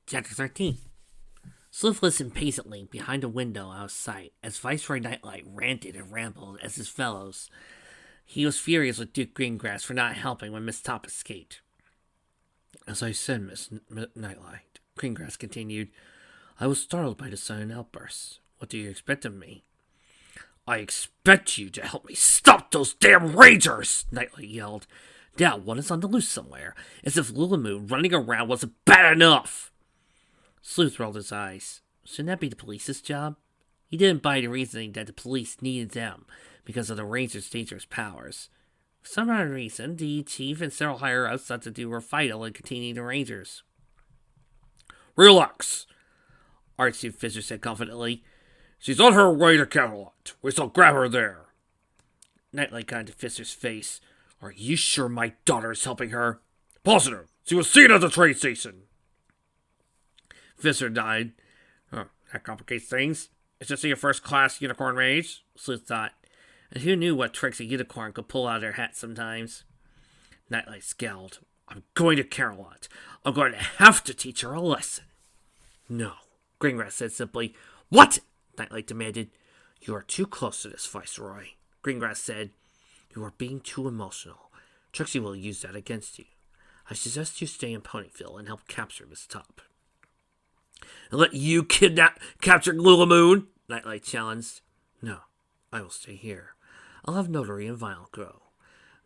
Chapter 13. Sleuth listened patiently behind a window out of sight as Viceroy Nightlight ranted and rambled as his fellows. He was furious with Duke Greengrass for not helping when Miss Top escaped. As I said, Miss Nightlight, Greengrass continued, I was startled by the sudden outburst. What do you expect of me? I expect you to help me stop those damn Rangers! Nightlight yelled. Now one is on the loose somewhere, as if Lulamoon running around wasn't bad enough. Sleuth rolled his eyes. Shouldn't that be the police's job? He didn't buy the reasoning that the police needed them because of the Rangers' dangerous powers. For some odd reason, the chief and several higher-ups thought the two were vital in containing the Rangers. Relax, Archie Fisher said confidently. She's on her way to Camelot. We shall grab her there. Nightlight got into Fisher's face. Are you sure my daughter is helping her? Positive. She was seen at the train station. Fisher died. That complicates things. Is this your first-class unicorn rage? Sleuth thought. And who knew what tricks a unicorn could pull out of their hat sometimes? Nightlight scowled. I'm going to Camelot. I'm going to have to teach her a lesson. No, Greengrass said simply. What? Nightlight demanded. You are too close to this, Viceroy. Greengrass said. You are being too emotional. Trixie will use that against you. I suggest you stay in Ponyville and help capture Miss Top. And let you capture Lulamoon? Nightlight challenged. No, I will stay here. I'll have Notary and Vile go.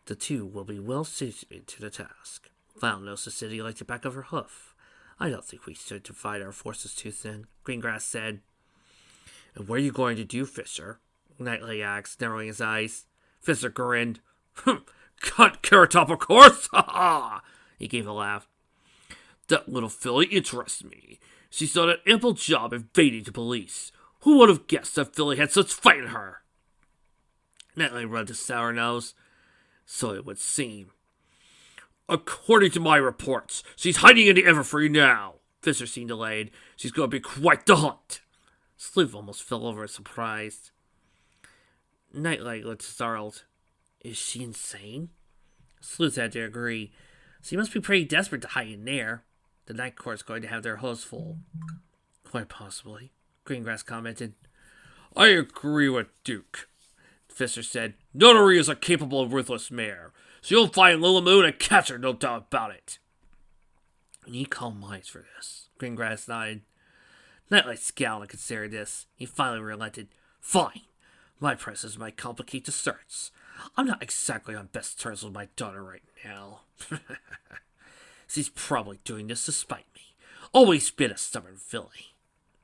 The two will be well suited to the task. Vile knows the city like the back of her hoof. I don't think we should divide our forces too thin, Greengrass said. And what are you going to do, Fisher? Nightlight asked, narrowing his eyes. Fisher grinned. Cut Carrot Top, of course! Ha ha! He gave a laugh. That little filly interests me. She's done an ample job evading the police. Who would have guessed that filly had such fight in her? Nightlight rubbed his sour nose. So it would seem. According to my reports, she's hiding in the Everfree now. Fisher seemed delayed. She's going to be quite the hunt. Sleuth almost fell over surprised. Nightlight looked startled. Is she insane? Sleuth had to agree. She must be pretty desperate to hide in there. The Night Court's going to have their hose full. Quite possibly, Greengrass commented. I agree with Duke, Fisher said. Notary is a capable and ruthless mare. So you'll find Lulamoon and catch her, no doubt about it. You need calm minds for this, Greengrass nodded. Nightlight scowled and considered this. He finally relented. Fine. My presence might complicate the search. I'm not exactly on best terms with my daughter right now. She's probably doing this to spite me. Always been a stubborn filly.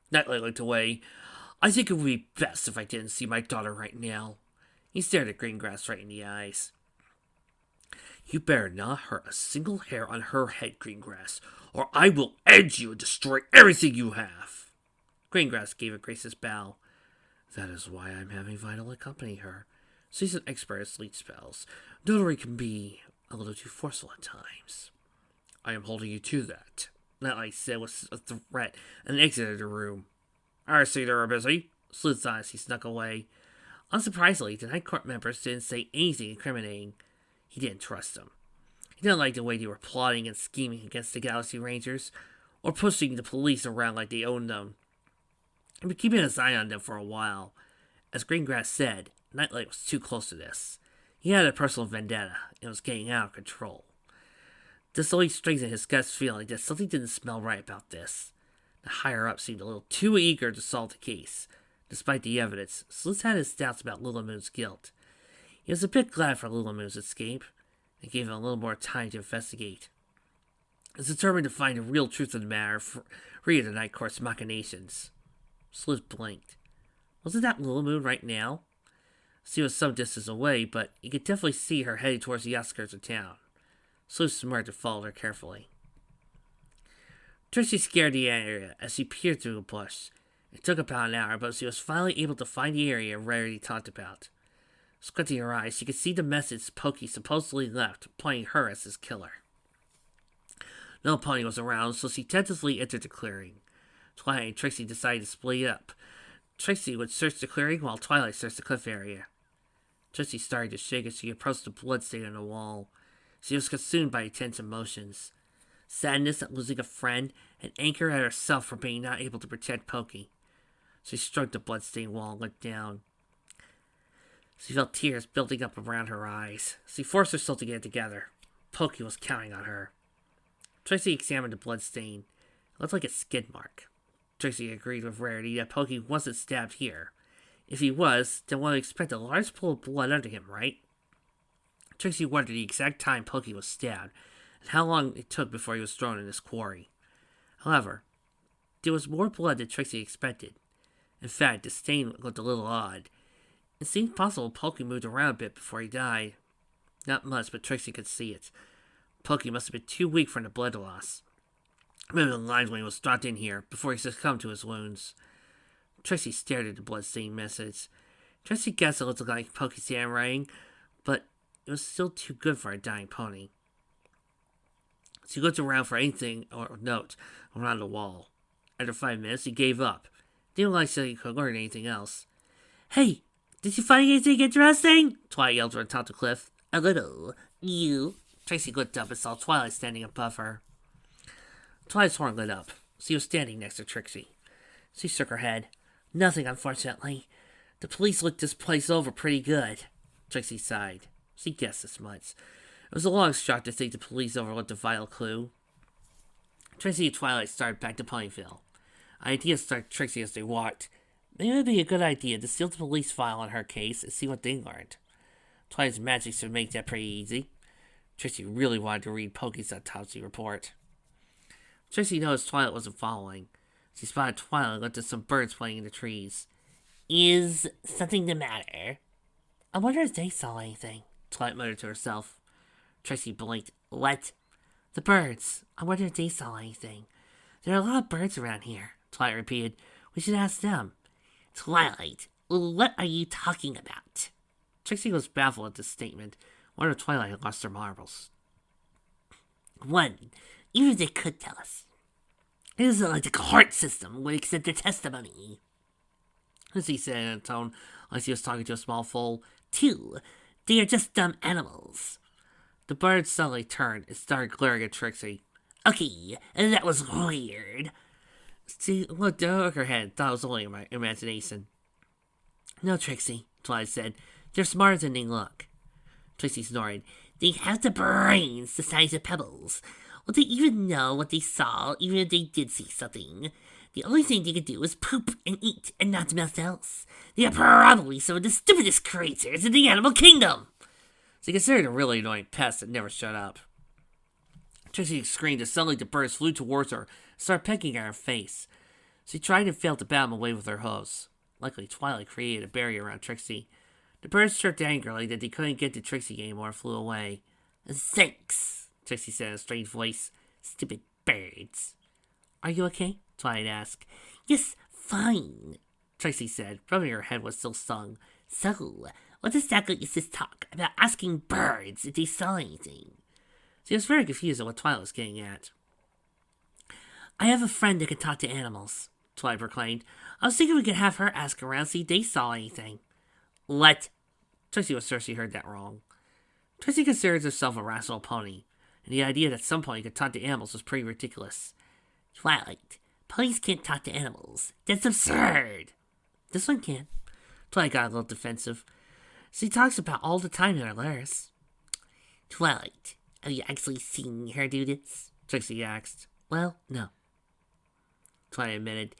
Nightlight looked away. I think it would be best if I didn't see my daughter right now. He stared at Greengrass right in the eyes. You better not hurt a single hair on her head, Greengrass, or I will end you and destroy everything you have. Greengrass gave a gracious bow. That is why I'm having Vital accompany her. She's an expert at sleep spells. Notary can be a little too forceful at times. I am holding you to that, Nightlight said with a threat, and exited the room. I see they were busy, Sleuth thought as he snuck away. Unsurprisingly, the Night Court members didn't say anything incriminating. He didn't trust them. He didn't like the way they were plotting and scheming against the Galaxy Rangers, or pushing the police around like they owned them. He'd been keeping his eye on them for a while. As Greengrass said, Nightlight was too close to this. He had a personal vendetta, and was getting out of control. This only strengthened his gut's feeling that something didn't smell right about this. The higher-up seemed a little too eager to solve the case. Despite the evidence, Sleuth had his doubts about Lulamoon's guilt. He was a bit glad for Lulamoon's escape. It gave him a little more time to investigate. He was determined to find the real truth of the matter, free of the Night Court's machinations. Sleuth blinked. Wasn't that Lulamoon right now? She was some distance away, but he could definitely see her heading towards the outskirts of town. Sleuth smirked and followed her carefully. Trixie scared the area as she peered through a bush. It took about an hour, but she was finally able to find the area Rarity talked about. Squinting her eyes, she could see the message Pokey supposedly left, pointing her as his killer. No pony was around, so she tentatively entered the clearing. Twilight and Trixie decided to split up. Trixie would search the clearing while Twilight searched the cliff area. Trixie started to shake as she approached the bloodstain on the wall. She was consumed by intense emotions. Sadness at losing a friend and anger at herself for being not able to protect Pokey. She stroked the bloodstained wall and looked down. She felt tears building up around her eyes. She forced herself to get it together. Pokey was counting on her. Tracy examined the bloodstain. It looked like a skid mark. Tracy agreed with Rarity that Pokey wasn't stabbed here. If he was, then one would expect a large pool of blood under him, right? Tracy wondered the exact time Pokey was stabbed, and how long it took before he was thrown in this quarry. However, there was more blood than Tracy expected. In fact, the stain looked a little odd. It seemed possible Pokey moved around a bit before he died. Not much, but Tracy could see it. Pokey must have been too weak from the blood loss. Maybe the lines when he was dropped in here, before he succumbed to his wounds. Tracy stared at the bloodstained message. Tracy guessed it looked like Pokey's handwriting, but it was still too good for a dying pony. She looked around for anything or note around the wall. After 5 minutes, he gave up. Didn't like so he could learn anything else. "Hey, did you find anything interesting?" Twilight yelled from atop the cliff. "A little. You?" Tracy looked up and saw Twilight standing above her. Twilight's horn lit up. She was standing next to Trixie. She shook her head. "Nothing, unfortunately. The police looked this place over pretty good." Trixie sighed. She guessed as much. It was a long shot to think the police overlooked a vital clue. Tracy and Twilight started back to Ponyville. An idea struck Trixie as they walked. Maybe it would be a good idea to steal the police file on her case and see what they learned. Twilight's magic should make that pretty easy. Trixie really wanted to read Pokey's autopsy report. Trixie noticed Twilight wasn't following. She spotted Twilight and looked at some birds playing in the trees. "Is something the matter?" "I wonder if they saw anything," Twilight muttered to herself. Trixie blinked. "What?" "The birds. I wonder if they saw anything. There are a lot of birds around here," Twilight repeated. "We should ask them." "Twilight, what are you talking about?" Trixie was baffled at this statement. Wonder if Twilight had lost her marbles. "One, even if they could tell us, it isn't like the court system would accept their testimony," he said in a tone like he was talking to a small foal. "Two, they are just dumb animals." The bird suddenly turned and started glaring at Trixie. "Okay, that was weird." She looked over her head and thought it was only my imagination. "No, Trixie," Twilight said. "They're smarter than they look." Trixie snorted. "They have the brains the size of pebbles. Will they even know what they saw, even if they did see something? The only thing they could do is poop and eat, and not much else. They are probably some of the stupidest creatures in the animal kingdom." She considered a really annoying pest that never shut up. Trixie screamed as suddenly the birds flew towards her and started pecking at her face. She tried and failed to bat them away with her hooves. Luckily, Twilight created a barrier around Trixie. The birds chirped angrily that they couldn't get to Trixie anymore and flew away. "Thanks," Trixie said in a strange voice. "Stupid birds." "Are you okay?" Twilight asked. "Yes, fine," Trixie said, rubbing her head was still stung. "So, what exactly is this talk about asking birds if they saw anything?" She was very confused at what Twilight was getting at. "I have a friend that can talk to animals," Twilight proclaimed. "I was thinking we could have her ask around, see if they saw anything." "What?" Trixie was sure she heard that wrong. Trixie considers herself a rational pony, and the idea that some pony could talk to animals was pretty ridiculous. "Twilight, ponies can't talk to animals. That's absurd." "This one can." Twilight got a little defensive. "She talks about all the time in her letters." "Twilight, have you actually seen her do this?" Trixie asked. "Well, no," Twilight admitted.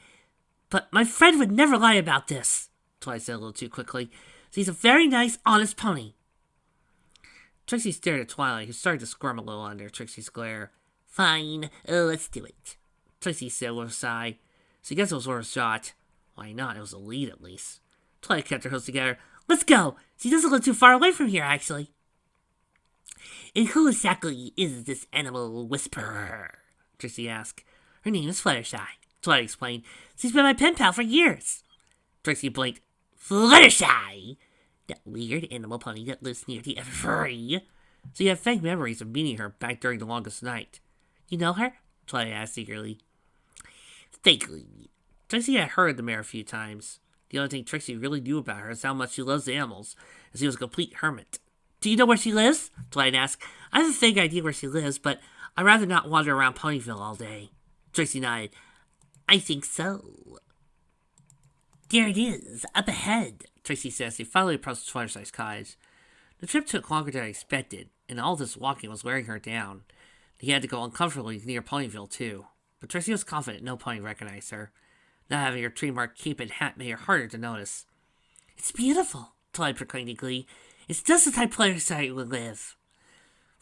"But my friend would never lie about this," Twilight said a little too quickly. "She's a very nice, honest pony." Trixie stared at Twilight, who started to squirm a little under Trixie's glare. "Fine, let's do it," Trixie said with a sigh. She guessed it was worth a shot. Why not? It was a lead, at least. Twilight kept her hooves together. "Let's go! She doesn't look too far away from here, actually." "And who exactly is this animal whisperer?" Trixie asked. "Her name is Fluttershy," Twilight explained. "She's been my pen pal for years." Trixie blinked. "Fluttershy? That weird animal pony that lives near the Everfree?" So you have vague memories of meeting her back during the longest night. "You know her?" Twilight asked eagerly. "Vaguely." Trixie had heard the mare a few times. The only thing Trixie really knew about her is how much she loves animals, and she was a complete hermit. "Do you know where she lives?" Twilight asked. "I have a vague idea where she lives, but I'd rather not wander around Ponyville all day." Tracy nodded. I think so. There it is, up ahead, Tracy said as they finally approached the Twilight cottage. The trip took longer than I expected, and all this walking was wearing her down. He had to go uncomfortably near Ponyville, too. But Tracy was confident no pony recognized her. Not having her trademark cape and hat made her harder to notice. It's beautiful, Twilight proclaimed in glee. It's just the type Fluttershy would live.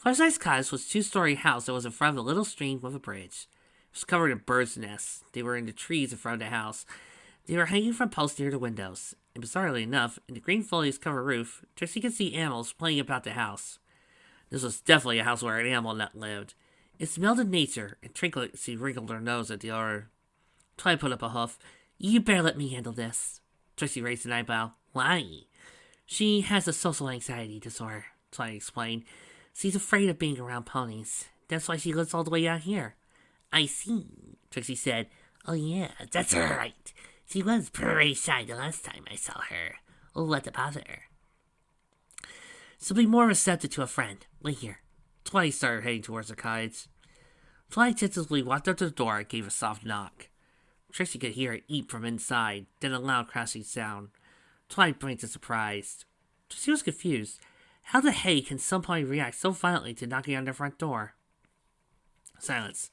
Fluttershy's cottage was a two-story house that was in front of a little stream with a bridge. It was covered in birds' nests. They were in the trees in front of the house. They were hanging from posts near the windows. And bizarrely enough, in the green foliage-covered roof, Tracy could see animals playing about the house. This was definitely a house where an animal nut lived. It smelled of nature, and Trinkley wrinkled her nose at the odor. Twilight put up a hoof. You better let me handle this. Tracy raised an eyebrow. Why? She has a social anxiety disorder, Twilight explained. She's afraid of being around ponies. That's why she lives all the way out here. I see, Trixie said. Oh yeah, that's right. She was pretty shy the last time I saw her. Oh, what a bother. So be more receptive to a friend. Wait here. Twilight started heading towards the cottage. Twilight tentatively walked up to the door and gave a soft knock. Trixie could hear it eat from inside, then a loud crashing sound. Twilight blinked in surprise. Trixie was confused. How the hay can somebody react so violently to knocking on their front door? Silence.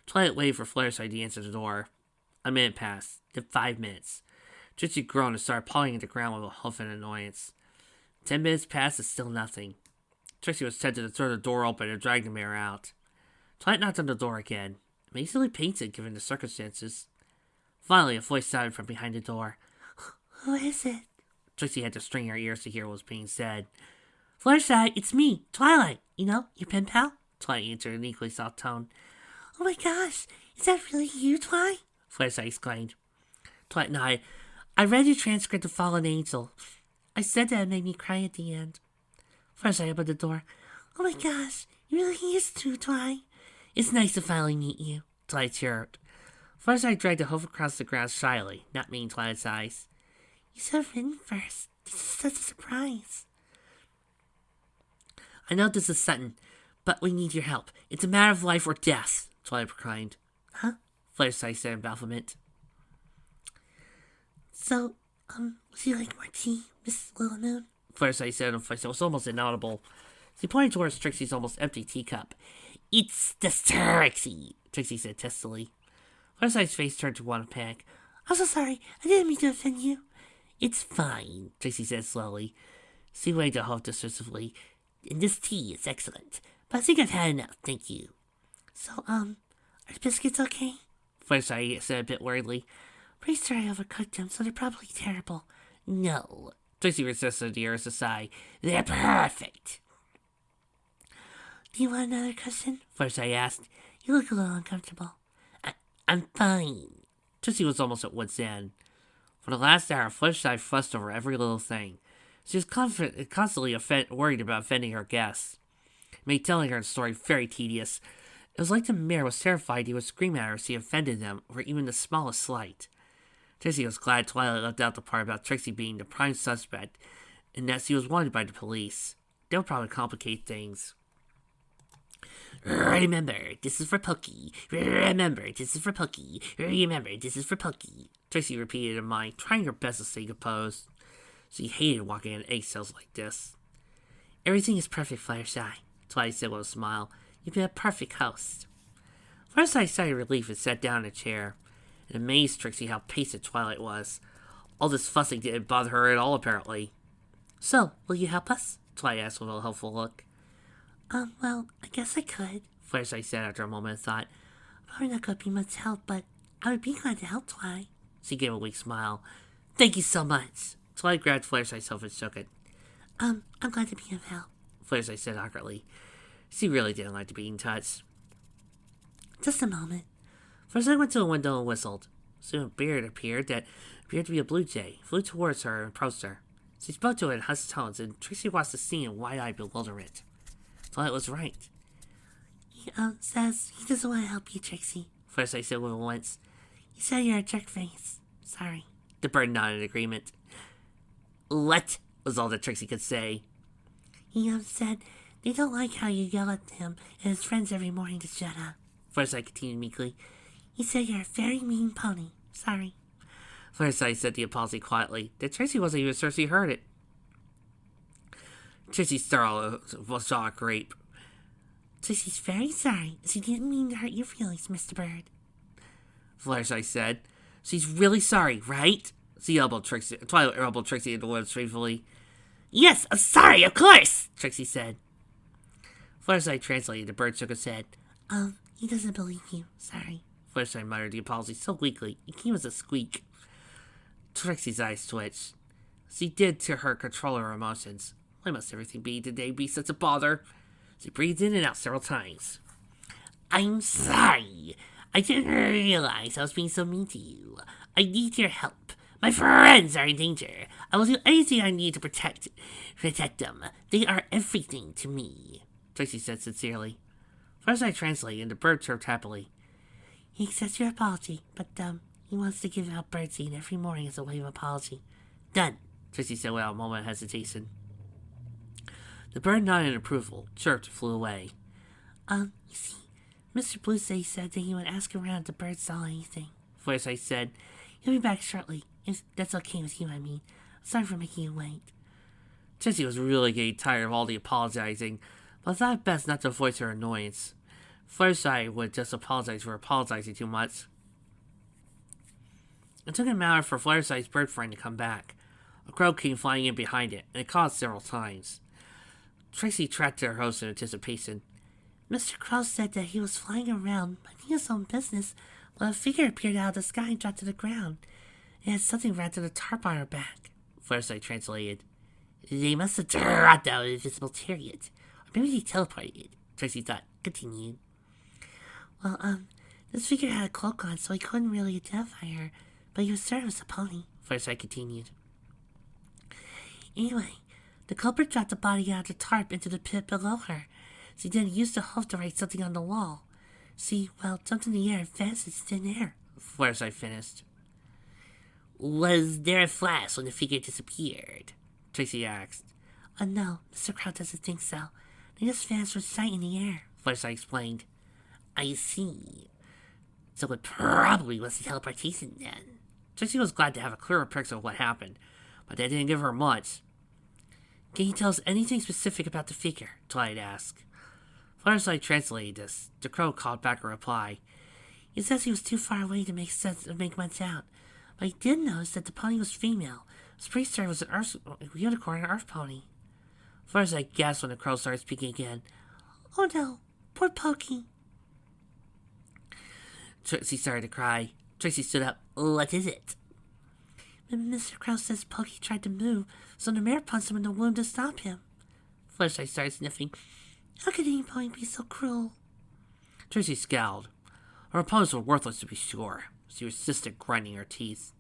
Twilight waited for Fluttershy to answer the door. A minute passed, then 5 minutes. Trixie groaned and started pawing at the ground with a hoof in annoyance. 10 minutes passed and still nothing. Trixie was tempted to throw the door open and drag the mare out. Twilight knocked on the door again, amazingly painted given the circumstances. Finally, a voice sounded from behind the door. Who is it? Trixie had to strain her ears to hear what was being said. Fluttershy, it's me, Twilight. You know, your pen pal? Twilight answered in an equally soft tone. Oh my gosh, is that really you, Twilight? Fluttershy exclaimed. Twilight nodded. I read your transcript of Fallen Angel. I said that it made me cry at the end. Fluttershy opened the door. Oh my gosh, you really is true, Twilight. It's nice to finally meet you, Twilight chirped. Fluttershy dragged a hoof across the ground shyly, not meeting Twilight's eyes. You should have written first. This is such a surprise. I know this is sudden, but we need your help. It's a matter of life or death, Twilight proclaimed. Huh? Fluttershy said in bafflement. So, would you like more tea, Miss Little Moon? Fluttershy said in a voice that was almost inaudible. She pointed towards Trixie's almost empty teacup. It's the Trixie, Trixie said testily. Fluttershy's face turned to one of panic. I'm so sorry. I didn't mean to offend you. It's fine, Trixie said slowly. She waved the hoof decisively. And this tea is excellent, but I think I've had enough, thank you. So, are the biscuits okay? Fluttershy said a bit worriedly. Pretty sure I overcooked them, so they're probably terrible. No, Trixie resisted the urge to sigh. They're perfect. Do you want another cushion? Fluttershy asked. You look a little uncomfortable. I'm fine. Trixie was almost at wit's end. For the last hour, Fluttershy fussed over every little thing. She was constantly worried about offending her guests. It made telling her the story very tedious. It was like the mayor was terrified he would scream at her if she offended them, or even the smallest slight. Trixie was glad Twilight left out the part about Trixie being the prime suspect, and that she was wanted by the police. That would probably complicate things. Remember, this is for Pokey. Remember, this is for Pokey. Remember, this is for Pokey. Trixie repeated in mind, trying her best to stay composed. She hated walking on eggshells like this. Everything is perfect, Fluttershy, Twilight said with a smile. You've been a perfect host. Fluttershy sighed relief and sat down in a chair. It amazed Trixie how patient Twilight was. All this fussing didn't bother her at all, apparently. So, will you help us? Twilight asked with a helpful look. Well, I guess I could, Fluttershy said after a moment of thought. Probably not going to be much help, but I would be glad to help, Twilight. She gave a weak smile. Thank you so much. Twilight grabbed Fluttershy's hoof and shook it. I'm glad to be of help, Fluttershy said awkwardly. She really didn't like to be in touch. Just a moment. Fluttershy went to a window and whistled. Soon a bird appeared that appeared to be a blue jay, flew towards her and approached her. She spoke to it in hushed tones, and Trixie watched the scene in wide-eyed bewilderment. Twilight was right. He says he doesn't want to help you, Trixie, Fluttershy said with a wince. He said you're a jerk face. Sorry. The bird nodded in agreement. What? Was all that Trixie could say. He said they don't like how you yell at him and his friends every morning to shut up. Fluttershy continued meekly. You said you're a very mean pony. Sorry. Fluttershy said the apology quietly. That Tracy wasn't even sure she heard it. Tracy startled was jaw grape. Tracy's very sorry. She didn't mean to hurt your feelings, Mr. Bird. Fluttershy said. She's really sorry, right? Twilight elbowed Trixie into the woods faithfully. Yes, I'm sorry, of course, Trixie said. Fluttershy translated. The bird shook his head. He doesn't believe you. Sorry. Fluttershy muttered the apology so weakly, it came as a squeak. Trixie's eyes twitched. She did to her control her emotions. Why must everything be such a bother? She breathed in and out several times. I'm sorry. I didn't realize I was being so mean to you. I need your help. My friends are in danger. I will do anything I need to protect them. They are everything to me, Tracy said sincerely. First I translated, and the bird chirped happily. He accepts your apology, but, he wants to give out birdseed every morning as a way of apology. Done, Tracy said without a moment of hesitation. The bird nodded in approval, chirped, and flew away. You see, Mr. Bluesay said that he would ask around if the bird saw anything. Fluttershy said, he'll be back shortly, if that's okay with you, I mean. Sorry for making you wait. Tracy was really getting tired of all the apologizing, but thought it best not to voice her annoyance. Fluttershy would just apologize for apologizing too much. It took an hour for Fluttershy's bird friend to come back. A crow came flying in behind it, and it called several times. Tracy tracked to her host in anticipation. Mr. Crow said that he was flying around, minding his own business, when a figure appeared out of the sky and dropped to the ground. It had something wrapped in a tarp on her back, Fluttershy translated. They must have dropped out of an invisible chariot. Or maybe they teleported, Tracy thought, continued. Well, this figure had a cloak on, so he couldn't really identify her, but he was certain it was a pony, Fluttershy continued. Anyway, the culprit dropped the body out of the tarp into the pit below her. She then used the hoof to write something on the wall. She, jumped in the air and vanished in thin air, Fluttershy finished. Was there a flash when the figure disappeared? Tracy asked. No, Mr. Crow doesn't think so. They just vanished from sight in the air, Fluttershy explained. I see. So it probably was the teleportation then. Tracy was glad to have a clearer picture of what happened, but that didn't give her much. Can you tell us anything specific about the figure? Twilight asked. Fluttershy translated this. The crow called back a reply. He says he was too far away to make much out, but he did notice that the pony was female. It was pretty certain it was an earth unicorn or earth pony. Fluttershy gasped when the crow started speaking again. Oh no, poor Pokey. Tracy started to cry. Tracy stood up. What is it? Mr. Crow says Pokey tried to move, so the mare punched him in the wound to stop him. Fluttershy started sniffing. How could any pony be so cruel? Tracy scowled. Her opponents were worthless to be sure. She resisted, grinding her teeth.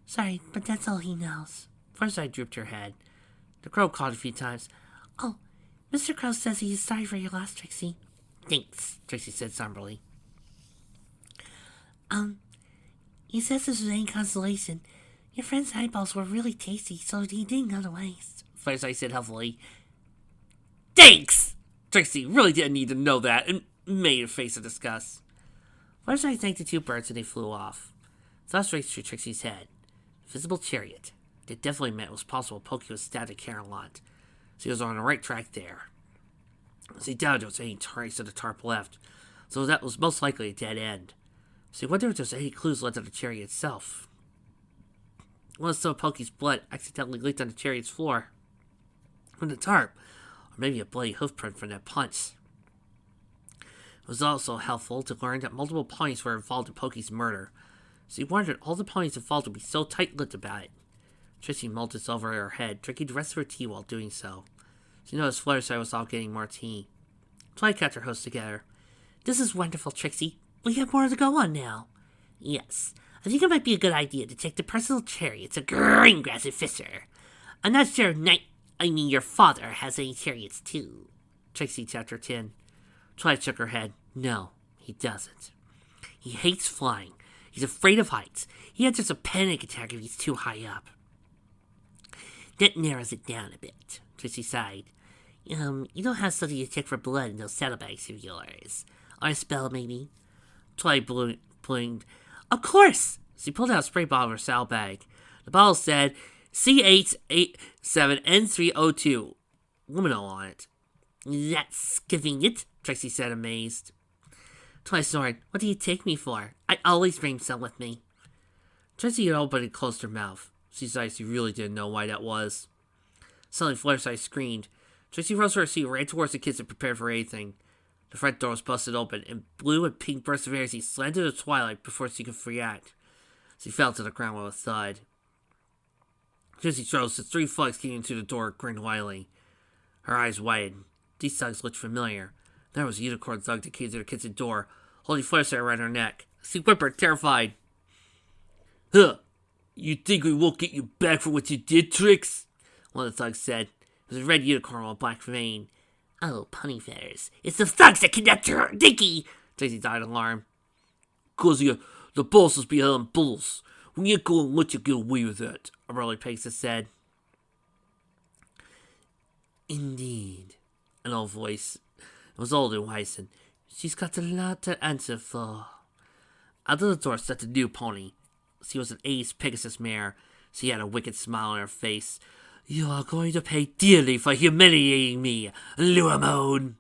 Sorry, but that's all he knows. Fluttershy drooped her head. The crow called a few times. Oh, Mr. Crow says he is sorry for your loss, Trixie. Thanks, Tracy said somberly. He says this was any consolation. Your friend's eyeballs were really tasty, so he didn't go to waste, Fluttershy said helpfully. Thanks! Trixie really didn't need to know that, and made a face of disgust. Fluttershy thanked the two birds and they flew off. Thoughts raced through Trixie's head. Visible chariot. It definitely meant it was possible Pokey was stabbed at Camelot. She was on the right track there. She doubted there was any trace of the tarp left, so that was most likely a dead end. She wondered if there was any clues led to the chariot itself. Was some of Pokey's blood accidentally leaked on the chariot's floor from the tarp, or maybe a bloody hoofprint from that punch. It was also helpful to learn that multiple ponies were involved in Pokey's murder. She wondered all the ponies involved would be so tight-lipped about it. Trixie mulled this over her head, drinking the rest of her tea while doing so. She noticed Fluttershy was all getting more tea. Twilight kept her hosts together. This is wonderful, Trixie. We have more to go on now. Yes, I think it might be a good idea to take the personal chariot to Greengrass and Fisher. I'm not sure your father has any chariots too. Trixie tapped her chin. Twilight shook her head. No, he doesn't. He hates flying. He's afraid of heights. He had just a panic attack if he's too high up. That narrows it down a bit, Trixie sighed. You don't have something to check for blood in those saddlebags of yours. Or a spell, maybe? Twilight blinked. Of course! She pulled out a spray bottle of her saddlebag. The bottle said C887N302. Luminol on it. That's convenient, Trixie said, amazed. Twice snored. What do you take me for? I always bring some with me. Trixie had all but closed her mouth. She decided she really didn't know why that was. Suddenly, Fluttershy screamed. Trixie rose from her seat, ran towards the kids, and prepared for anything. The front door was busted open, and blue and pink bursts of air as he slanted into the twilight before she could react. She fell to the ground with a thud. Trixie rose, the 3 thugs came into the door, grinned wildly. Her eyes widened. These thugs looked familiar. There was a unicorn thug that came to the kitchen door, holding Fluttershy around her neck. She whimpered, terrified. Huh! You think we won't get you back for what you did, Trix? One of the thugs said. It was a red unicorn with a black mane. Oh, punny feathers. It's the thugs that kidnapped her Dinky! Trixie died in alarm. 'Cause the bosses be having bulls. We ain't gonna let you get away with that, a burly Pegasus said. Indeed. An old voice. It was old and wizened. She's got a lot to answer for. Out of the door stepped a new pony. She was an aged Pegasus mare. She had a wicked smile on her face. You are going to pay dearly for humiliating me, Luamone.